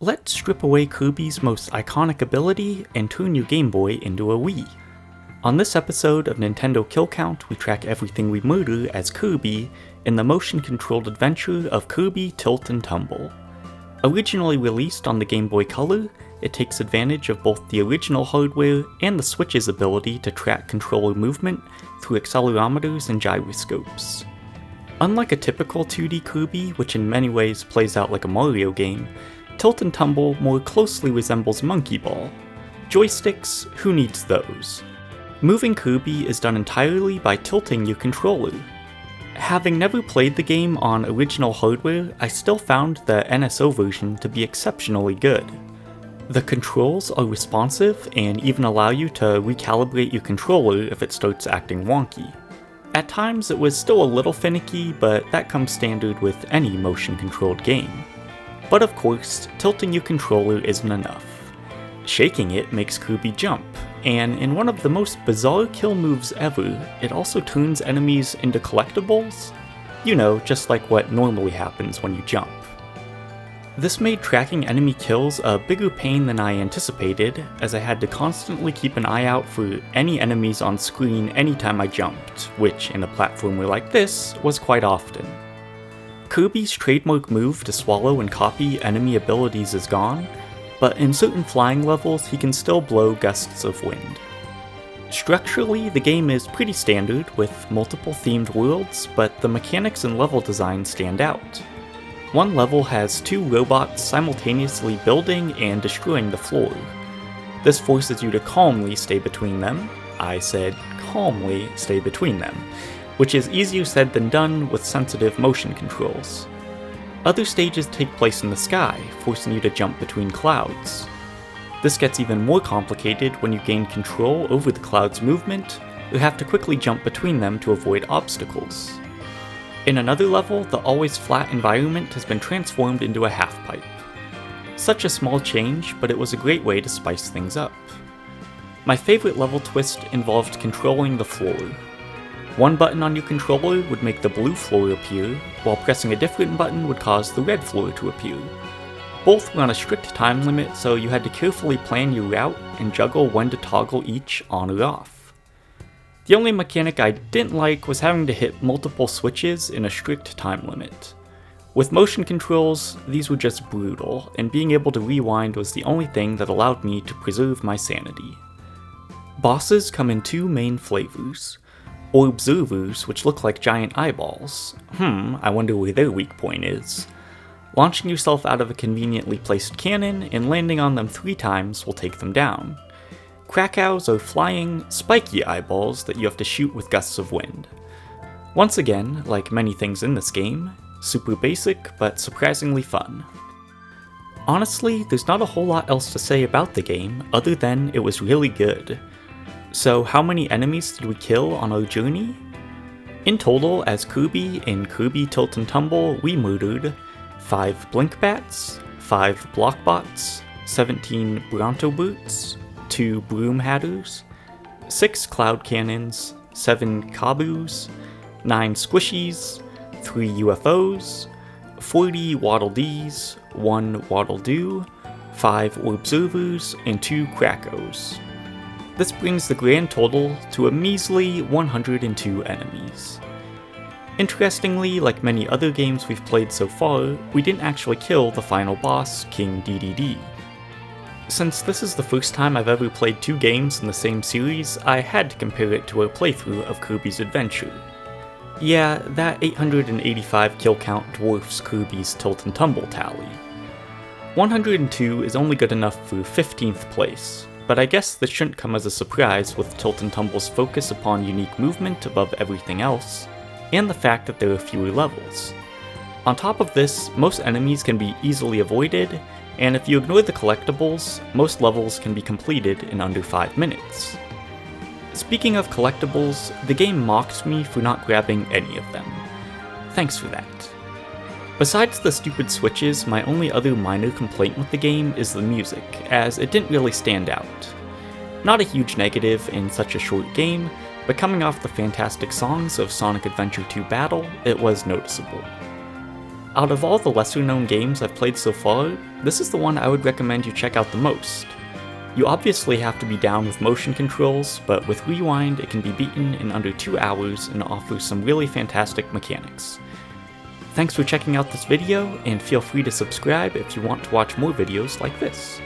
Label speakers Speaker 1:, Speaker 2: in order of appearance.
Speaker 1: Let's strip away Kirby's most iconic ability and turn your Game Boy into a Wii. On this episode of Nintendo Kill Count, we track everything we murder as Kirby in the motion-controlled adventure of Kirby Tilt and Tumble. Originally released on the Game Boy Color, it takes advantage of both the original hardware and the Switch's ability to track controller movement through accelerometers and gyroscopes. Unlike a typical 2D Kirby, which in many ways plays out like a Mario game, Tilt and Tumble more closely resembles Monkey Ball. Joysticks, who needs those? Moving Kirby is done entirely by tilting your controller. Having never played the game on original hardware, I still found the NSO version to be exceptionally good. The controls are responsive and even allow you to recalibrate your controller if it starts acting wonky. At times it was still a little finicky, but that comes standard with any motion-controlled game. But of course, tilting your controller isn't enough. Shaking it makes Kirby jump, and in one of the most bizarre kill moves ever, it also turns enemies into collectibles. You know, just like what normally happens when you jump. This made tracking enemy kills a bigger pain than I anticipated, as I had to constantly keep an eye out for any enemies on screen anytime I jumped, which in a platformer like this was quite often. Kirby's trademark move to swallow and copy enemy abilities is gone, but in certain flying levels he can still blow gusts of wind. Structurally, the game is pretty standard with multiple themed worlds, but the mechanics and level design stand out. One level has two robots simultaneously building and destroying the floor. This forces you to calmly stay between them. I said calmly stay between them, which is easier said than done with sensitive motion controls. Other stages take place in the sky, forcing you to jump between clouds. This gets even more complicated when you gain control over the cloud's movement, or have to quickly jump between them to avoid obstacles. In another level, the always flat environment has been transformed into a half-pipe. Such a small change, but it was a great way to spice things up. My favorite level twist involved controlling the floor. One button on your controller would make the blue floor appear, while pressing a different button would cause the red floor to appear. Both were on a strict time limit, so you had to carefully plan your route and juggle when to toggle each on or off. The only mechanic I didn't like was having to hit multiple switches in a strict time limit. With motion controls, these were just brutal, and being able to rewind was the only thing that allowed me to preserve my sanity. Bosses come in two main flavors. Observers, which look like giant eyeballs. I wonder where their weak point is. Launching yourself out of a conveniently placed cannon and landing on them 3 times will take them down. Krakows are flying, spiky eyeballs that you have to shoot with gusts of wind. Once again, like many things in this game, super basic but surprisingly fun. Honestly, there's not a whole lot else to say about the game other than it was really good. So how many enemies did we kill on our journey? In total, as Kirby in Kirby Tilt and Tumble, we murdered 5 Blinkbats, 5 Blockbots, 17 Brontoberts, 2 Broom Hatters, 6 Cloud Cannons, 7 Kabus, 9 Squishies, 3 UFOs, 40 Waddle Dees, 1 Waddle Doo, 5 Orbservers, and 2 Krakos. This brings the grand total to a measly 102 enemies. Interestingly, like many other games we've played so far, we didn't actually kill the final boss, King DDD. Since this is the first time I've ever played 2 games in the same series, I had to compare it to a playthrough of Kirby's Adventure. Yeah, that 885 kill count dwarfs Kirby's Tilt and Tumble tally. 102 is only good enough for 15th place, but I guess this shouldn't come as a surprise with Tilt and Tumble's focus upon unique movement above everything else, and the fact that there are fewer levels. On top of this, most enemies can be easily avoided, and if you ignore the collectibles, most levels can be completed in under 5 minutes. Speaking of collectibles, the game mocked me for not grabbing any of them. Thanks for that. Besides the stupid switches, my only other minor complaint with the game is the music, as it didn't really stand out. Not a huge negative in such a short game, but coming off the fantastic songs of Sonic Adventure 2 Battle, it was noticeable. Out of all the lesser known games I've played so far, this is the one I would recommend you check out the most. You obviously have to be down with motion controls, but with Rewind it can be beaten in under 2 hours and offers some really fantastic mechanics. Thanks for checking out this video, and feel free to subscribe if you want to watch more videos like this.